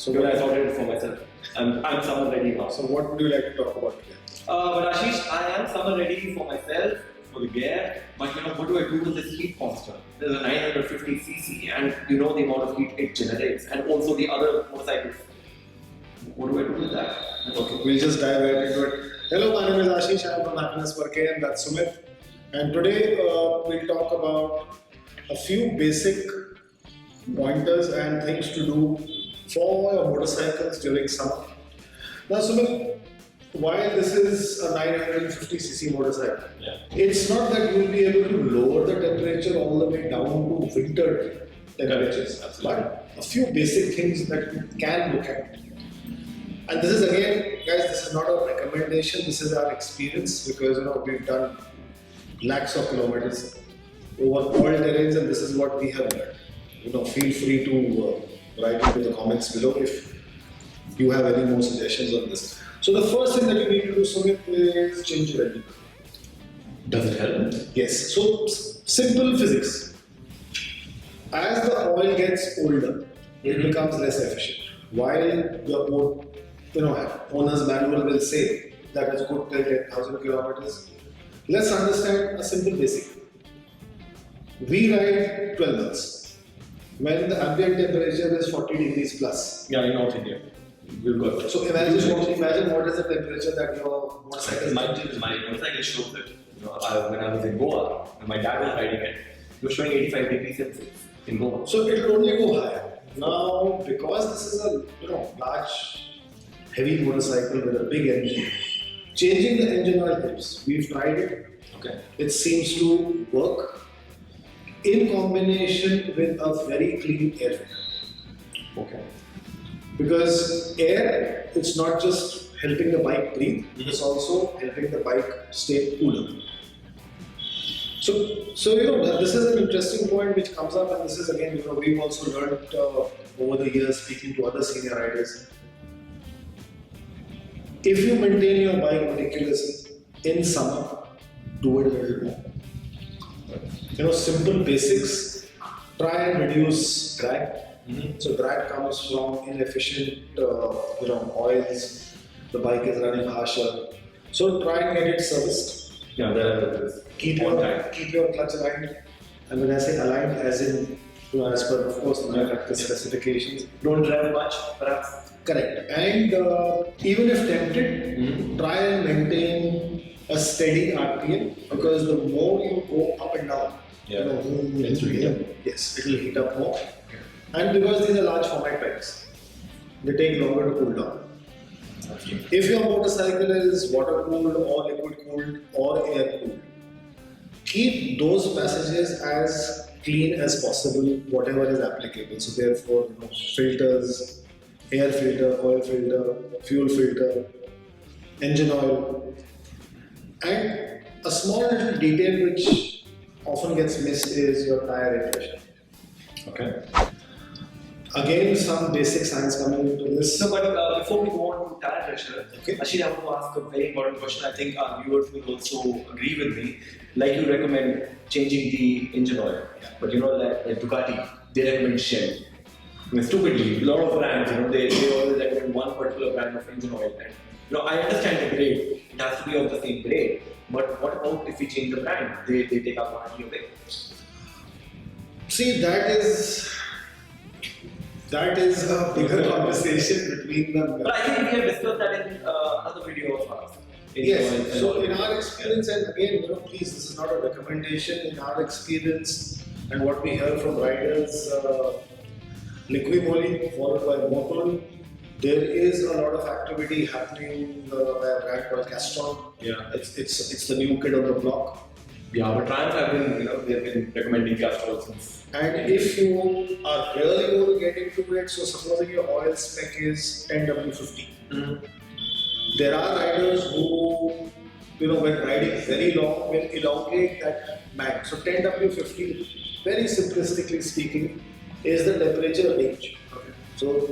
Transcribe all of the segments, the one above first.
So when I sorted it for myself, I'm summer ready now. So what would you like to talk about today? But Ashish, I am summer ready for myself, for the gear. But you know, what do I do with this heat monster? There's a 950cc, and you know the amount of heat it generates, and also the other motorcycles. What do I do with that? Okay, we'll just dive right into it. Hello, my name is Ashish. I'm from Happiness for K, and that's Sumit. And today we'll talk about a few basic pointers and things to do for your motorcycles during summer. Now, Sumit, while this is a 950cc motorcycle, it's not that you'll be able to lower the temperature all the way down to winter temperatures, but a few basic things that you can look at. And this is again, guys, this is not a recommendation, this is our experience because we've done lakhs of kilometers over all terrains and this is what we have learned. Feel free to write into the comments below if you have any more suggestions on this. So the first thing that you need to do, Sumit, is change your engine. Does it help? Yes. So simple physics. As the oil gets older, it becomes less efficient. While your owner's manual will say that it's good till 10,000 kilometers. Let's understand a simple basic. We ride 12 months when the ambient temperature is 40 degrees plus. Yeah, in North India. We've got that. So imagine what is the temperature that your motorcycle is. My motorcycle shows it. When I was in Goa, and my dad was riding it, it was showing 85 degrees Celsius in Goa. So it will only go higher. Now, because this is a large, heavy motorcycle with a big engine, changing the engine oil helps. We've tried it. Okay. It seems to work in combination with a very clean air filter. Okay. Because air, it's not just helping the bike breathe, it's also helping the bike stay cooler. So this is an interesting point which comes up, and this is again, we've also learned over the years speaking to other senior riders. If you maintain your bike meticulously in summer, do it a little more. Simple basics. Try and reduce drag. So drag comes from inefficient, oils. The bike is running harsher. So try and get it serviced. Yeah, that is. Keep your clutch aligned. And when I say aligned, as in, as per of course the manufacturer specifications. Don't drive much, perhaps. Correct. And even if tempted, try and maintain a steady RPM because the more you go up and down, it will heat up. Yes, it will heat up more. And because these are large format bikes, they take longer to cool down. If your motorcycle is water cooled or liquid cooled or air cooled, keep those passages as clean as possible, whatever is applicable. So therefore, filters, air filter, oil filter, fuel filter, engine oil. And a small little detail which often gets missed is your tire air pressure. Okay. Again, some basic science coming into this. So, but before we go on to tire pressure, okay. Actually, I want to ask a very important question. I think our viewers will also agree with me. Like you recommend changing the engine oil, but like Ducati, they recommend Shell. Stupidly, a lot of brands, they always recommend one particular brand of engine oil. And I understand the grade; it has to be of the same grade. But what about if we change the brand? They take our warranty away. See, that is a bigger conversation between them. But I think we have discussed that in another video of ours. Yes. So in our experience, and again, please, this is not a recommendation. In our experience and what we hear from riders, liquid moly followed by motor, there is a lot of activity happening by a brand called Castron. Yeah. It's the new kid on the block. Yeah, but Triumph have been, they've been recommending Castrol since. And if you are really going to get into it, so supposing your oil spec is 10W50, there are riders who, when riding very long, will elongate that band. So 10W50, very simplistically speaking, is the temperature range. Okay. So,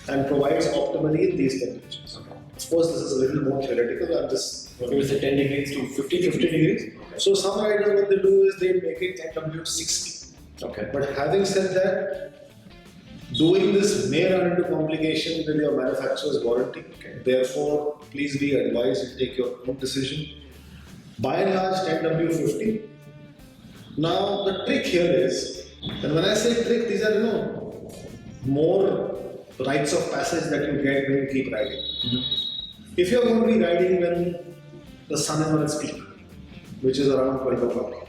and provides optimally in these temperatures. Okay. Of course, this is a little more theoretical. I'm just. So is it 10 degrees to 50 degrees? Okay. So some riders, what they do is they make it 10W to 60. Okay. But having said that, Doing this may run into complication with your manufacturer's warranty. Therefore, please be advised and take your own decision. By and large, 10W50. Now, the trick here is, and when I say trick, these are more rites of passage that you get when you keep riding. If you're going to be riding when the sun is on its peak, which is around 12 o'clock,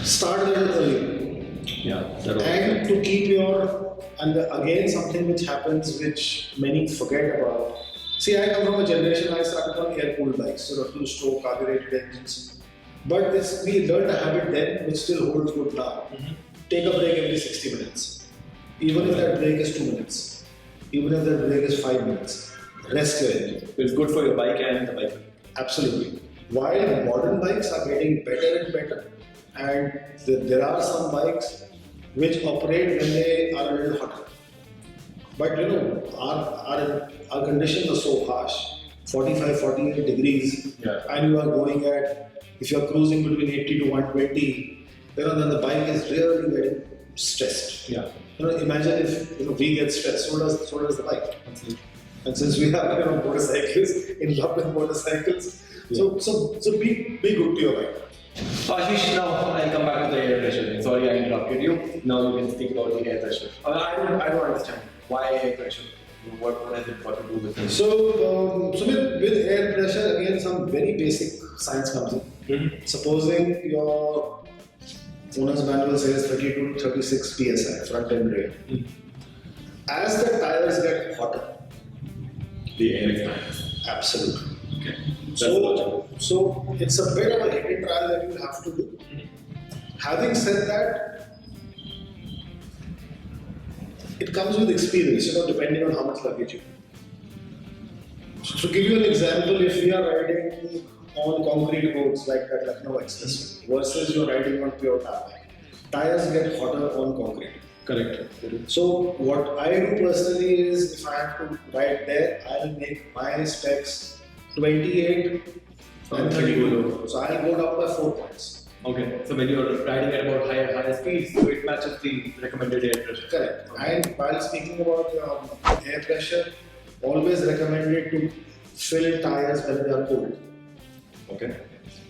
start a little early. Yeah, And to keep your, and again something which happens which many forget about. See, I come from a generation, I started on air-cooled bikes, so 2-stroke carbureted engines. But we learned a habit then which still holds good now. Take a break every 60 minutes. Even if that break is 2 minutes. Even if that break is 5 minutes. Rest your engine. It's good for your bike and the bike. Absolutely. While modern bikes are getting better and better, and there are some bikes which operate when they are a little hotter. But our conditions are so harsh, 45, 48 degrees, and you are going at, if you are cruising between 80 to 120, then the bike is really getting stressed. Yeah. Imagine if we get stressed, so does the bike. Absolutely. And since we are motorcyclists, in love with motorcycles, so be good to your bike. Ashish, now I'll come back to the air pressure thing. Sorry, I interrupted you. Now you can speak about the air pressure. I don't understand why air pressure. What has it got to do with this? So, with air pressure, again, some very basic science comes in. Supposing your owner's manual says 32 to 36 psi front end rear. As the tires get hotter, The air expands. absolutely. Okay. So it's a bit of a hidden trial that you have to do. Having said that, it comes with experience, depending on how much luggage you have. So to give you an example, if we are riding on concrete roads like that Lucknow Expressway versus you're riding on pure tarmac, tires get hotter on concrete. Correct. So what I do personally is, if I have to ride there, I'll make my specs 28 and 32. So I'll go down by 4 points. Okay. So when you're riding at about higher speeds, so it matches the recommended air pressure. Correct. And while speaking about air pressure, always recommended to fill tires when they are cold. Okay.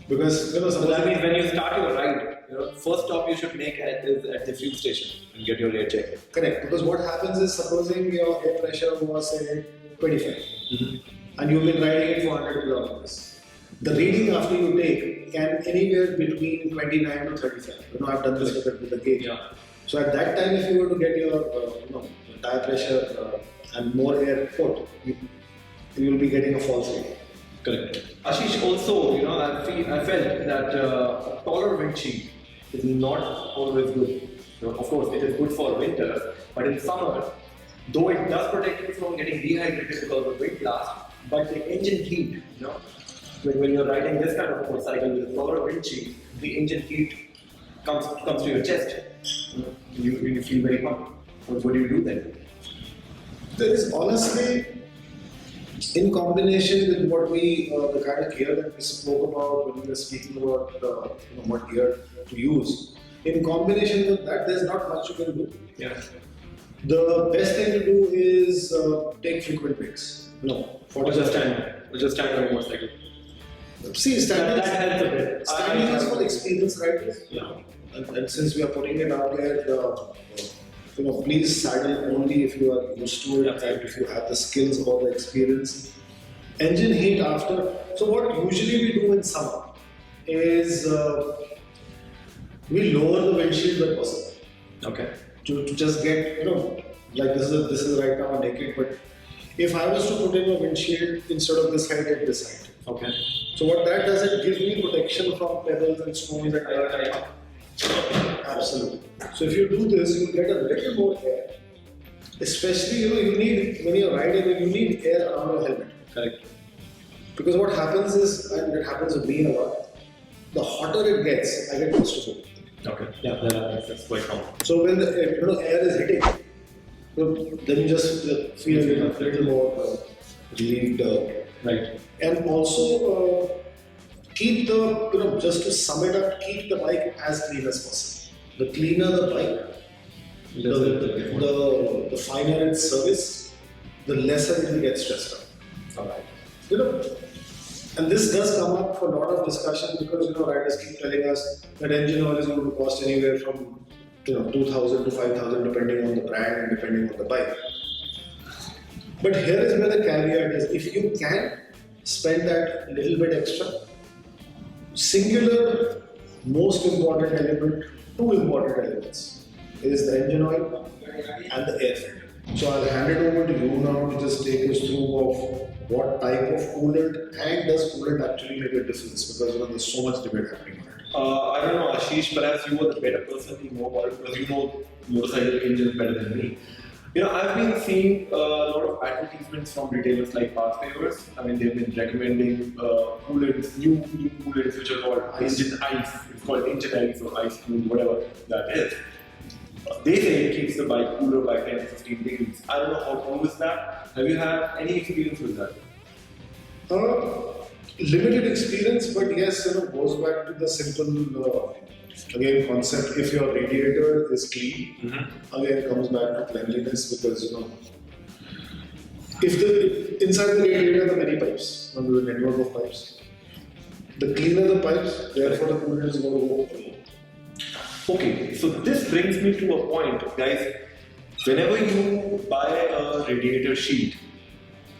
Because So that means when you start your ride, first stop you should make is at the fuel station and get your air check. Correct. Because what happens is, supposing your air pressure was say 25, and you've been riding it for 100 kilometers. The reading after you take can anywhere between 29 to 35. I've done this with the gauge. Yeah. So at that time, if you were to get your tire pressure and more air put, you will be getting a false reading. Correct. Ashish, also, I felt that a taller windshield is not always good. Of course, it is good for winter, but in summer, though it does protect you from getting dehydrated because of wind blast, but the engine heat, when you're riding this kind of motorcycle with a taller windshield, the engine heat comes to your chest. You feel very pumped. What do you do then? There is honestly, in combination with what the kind of gear that we spoke about when we were speaking about what gear to use, in combination with that, there's not much you can do. Yeah. The best thing to do is take frequent breaks. Or just stand on a motorcycle. See, standing That helps a bit. standing is for experienced riders. Yeah. And since we are putting it out there, please saddle only if you are used to it and if you have the skills or the experience. Engine heat after. So what usually we do in summer is we lower the windshield where possible. Okay. To just get, like this is right now naked, but if I was to put in a windshield instead of this height at this height. Okay. So what that does, it gives me protection from pebbles and stones and dirt. Absolutely. So if you do this, you get a little more air. Especially, you need, when you're riding, you need air around your helmet. Correct. Because what happens is, and it happens with me a lot, the hotter it gets, I get claustrophobic. Okay. Yeah, that's quite common. So when the air is hitting, then you just feel a little more relieved. Right. And also keep the, just to sum it up, keep the bike as clean as possible. The cleaner the bike, The finer its service, the lesser it will get stressed out. Alright. You know, and this does come up for a lot of discussion because riders keep telling us that engine oil is going to cost anywhere from 2,000 to 5,000 depending on the brand and depending on the bike. But here is where the caveat is: if you can spend that little bit extra, singular most important element, two important elements, is the engine oil and the air filter. So I'll hand it over to you now to just take us through of what type of coolant and does coolant actually make a difference, because there's so much debate happening on it. I don't know, Ashish, perhaps you are the better person to know about it because you know motorcycle engines better than me. I've been seeing a lot of advertisements from retailers like parts pavers. I mean, they've been recommending coolants, new coolants which are called engine ice. It's called engine ice or ice cool, whatever that is. They say it keeps the bike cooler by 10 to 15 degrees. I don't know how true is that. Have you had any experience with that? Limited experience, but yes, goes back to the simple again concept. If your radiator is clean, again comes back to cleanliness, because if the inside the radiator there are many pipes, the network of pipes, the cleaner the pipes, therefore the coolant is going to go. Okay, so this brings me to a point, guys. Whenever you buy a radiator sheet,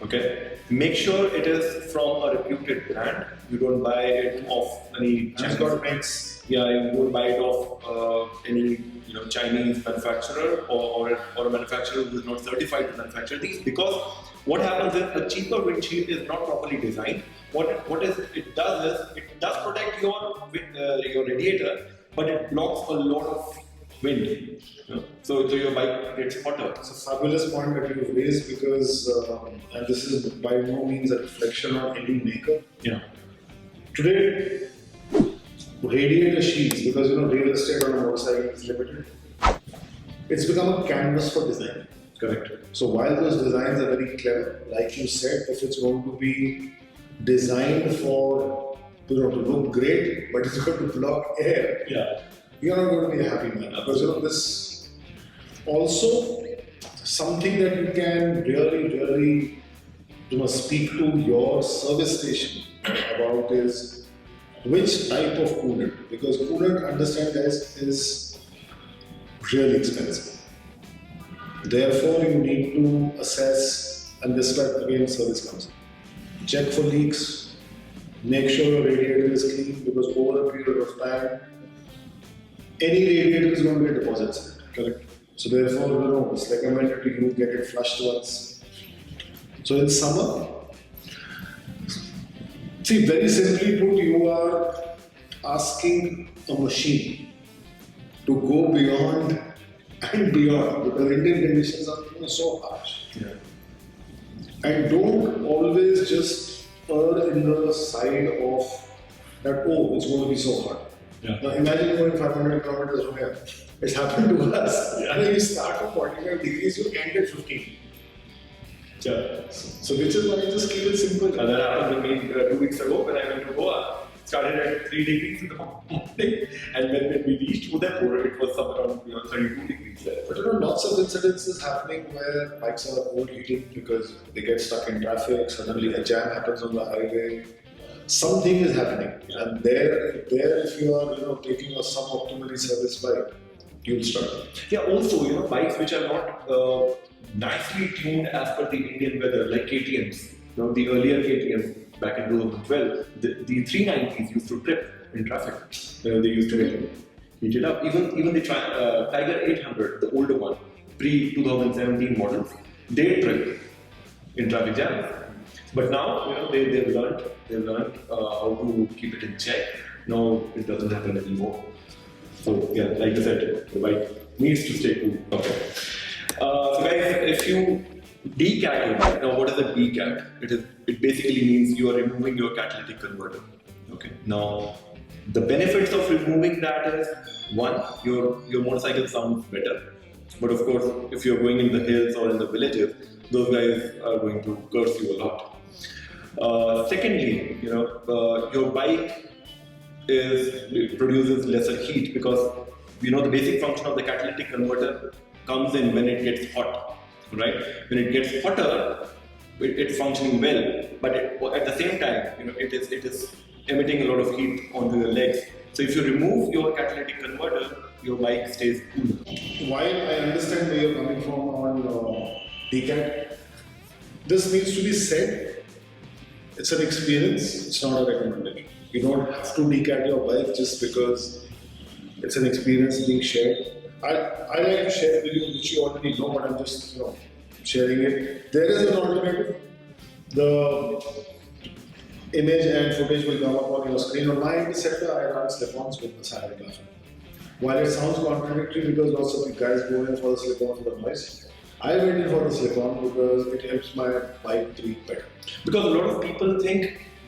okay, make sure it is from a reputed brand. You don't buy it off any Chinese. Yeah, you don't buy it off any Chinese manufacturer or a manufacturer who is not certified to manufacture these. Because what happens is a cheaper windshield is not properly designed. It does protect your radiator, but it blocks a lot of wind. So your bike gets hotter. It's a fabulous point that you've raised, because, and this is by no means a reflection on any maker. Yeah. Today, radiator sheets, because real estate on a motorcycle is limited, it's become a canvas for design. Correct. So while those designs are very clever, like you said, if it's going to be designed for to look great, but it's going to block air, you're not going to be a happy man. Because this also something that you can really speak to your service station about is which type of coolant, because coolant, understand guys, is really expensive. Therefore you need to assess, and this is where again service comes in. Check for leaks. Make sure your radiator is clean, because over a period of time, any radiator is going to get deposits in it. Correct. So therefore, it's recommended to you get it flushed once. So in summer, see, very simply put, you are asking a machine to go beyond and beyond, because Indian conditions are so harsh. Yeah. And don't always just err in the side of that, it's going to be so hot. Yeah. Now imagine going 500 kilometers from here. It's happened to us. Yeah. And you start at 45 degrees, you end at 15. Yeah. So which is why I just keep it simple. That happened to me 2 weeks ago when I went to Goa. Started at 3 degrees in the morning, and when we reached Udaipur, it was somewhere around 32 degrees there. But lots of incidences happening where bikes are overheating because they get stuck in traffic. Suddenly a jam happens on the highway. Something is happening, and there if you are taking a suboptimally serviced bike, you'll struggle. Yeah. Also, bikes which are not nicely tuned as per the Indian weather, like KTM's. The earlier KTM's back in 2012, the 390s used to trip in traffic. They used to get heated up. Even the Tiger 800, the older one, pre-2017 models, they trip in traffic jams. But now, they've learned how to keep it in check. Now it doesn't happen anymore. So yeah, like I said, the bike needs to stay cool. Okay. So guys, if you decat it, now what is a decat? It basically means you are removing your catalytic converter. Okay. Now the benefits of removing that is, one, your motorcycle sounds better. But of course, if you're going in the hills or in the villages, those guys are going to curse you a lot. Secondly, your bike produces lesser heat, because the basic function of the catalytic converter comes in when it gets hot, right? When it gets hotter, it's functioning well, but at the same time, it is emitting a lot of heat onto your legs. So if you remove your catalytic converter, your bike stays cool. While I understand where you're coming from on decat, this needs to be said. It's an experience, it's not a recommendation. You don't have to decat your bike just because it's an experience being shared. I like to share with you, which you already know, but I'm just sharing it. There is an alternative. The image and footage will come up on your screen. On my setup, I run slip-ons with the silent class. While it sounds contradictory because lots of you guys go in for the slip-on for the noise, I went in for the slip-on because it helps my bike breathe better. Because a lot of people think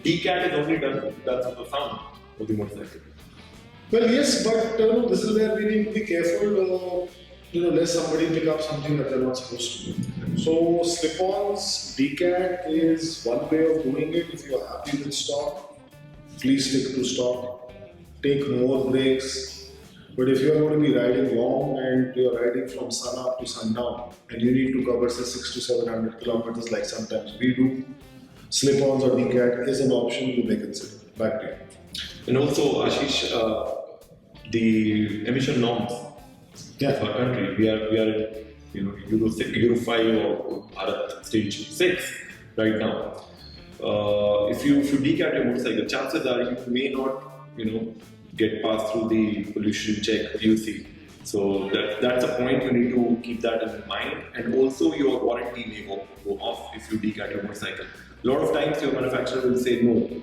decat is only done with the sound of the motorcycle. Well, yes, but this is where we need to be careful. Let somebody pick up something that they're not supposed to do. So, slip-ons, decat is one way of doing it. If you're happy with stock, please stick to stock. Take more breaks. But if you're going to be riding long and you're riding from sun up to sundown and you need to cover say 600 to 700 kilometers like sometimes we do, slip-ons or decat is an option to be considered. Back to you. And also, Ashish, the emission norms of our country, we are in Euro 5 or Bharat stage 6 right now. If you decat your motorcycle, chances are you may not get passed through the pollution check PUC. So that's a point you need to keep that in mind. And also your warranty may go off if you decat your motorcycle. A lot of times your manufacturer will say no,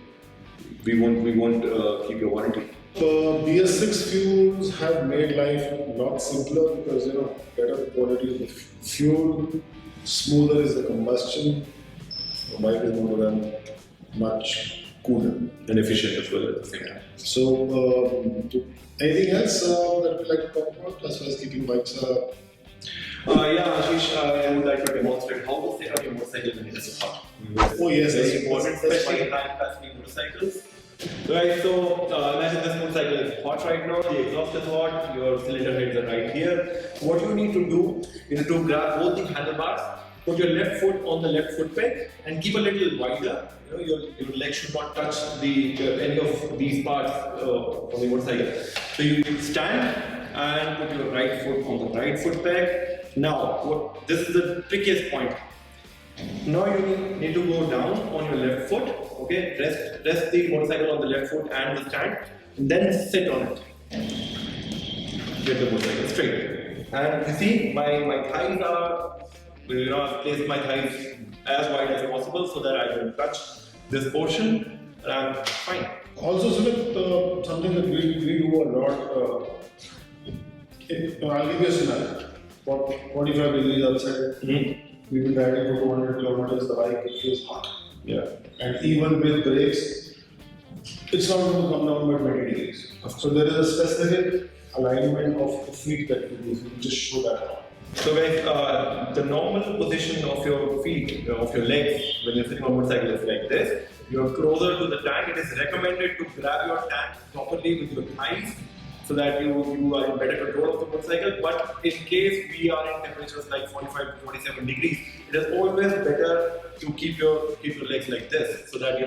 we won't keep your warranty. BS6 fuels have made life a lot simpler because better quality of the fuel, smoother is the combustion, the bike is going to run much cooler and efficient as well at the same time. So, anything else that we'd like to talk about as far as keeping bikes? Yeah, Ashish, I would like to demonstrate how to set up your motorcycle when it is hot. Oh yes, very important, especially in high-capacity motorcycles. Right, so imagine this motorcycle is hot right now, the exhaust is hot, your cylinder heads are right here. What you need to do is to grab both the handlebars, put your left foot on the left foot peg and keep a little wider. Your leg should not touch any of these parts on the motorcycle. So you stand and put your right foot on the right foot peg. Now, this is the trickiest point. Now you need to go down on your left foot, okay? Rest the motorcycle on the left foot and the stand, and then sit on it. Get the motorcycle straight. And you see, my thighs are, I've placed my thighs as wide as possible so that I don't touch this portion, and I'm fine. Also, Sumit, something that we do a lot, I'll give you a scenario. 45 degrees outside. We've been riding for 200 kilometers, the bike feels hot. Yeah. And even with brakes, it's not going to come down by 20 degrees. So there is a specific alignment of the feet that you do. You just show that. So guys, the normal position of your feet, of your legs, when you're sitting on a motorcycle is like this. You're closer to the tank. It is recommended to grab your tank properly with your thighs, so that you are in better control of the motorcycle. But in case we are in temperatures like 45 to 47 degrees, it is always better to keep your legs like this, so that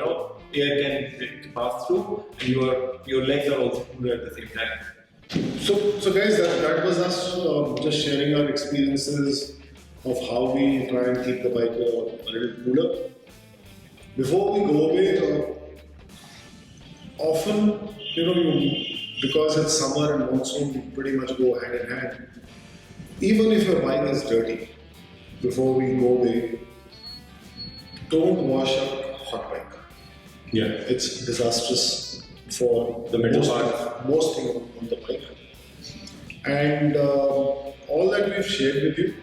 air can pass through and your legs are also cooler at the same time. So guys, that was us just sharing our experiences of how we try and keep the bike a little cooler. Before we go away, often because it's summer and monsoon, we pretty much go hand in hand. Even if your bike is dirty, before we go away, don't wash up hot bike. Yeah. It's disastrous for the metal part. Most things on the bike. And all that we've shared with you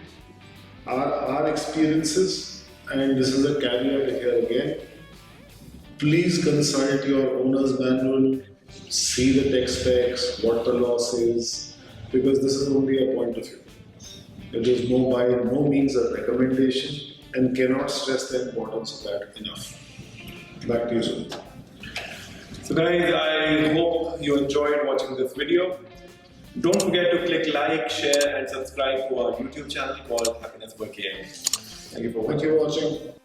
are our experiences, and this is a caveat here again. Please consult your owner's manual. See the tech specs, what the law says, because this is only a point of view. It is by no means a recommendation and cannot stress the importance of that enough. Back to you, Sumit. So guys, I hope you enjoyed watching this video. Don't forget to click like, share, and subscribe to our YouTube channel called Happiness per KM. Thank you for watching. Thank you for watching.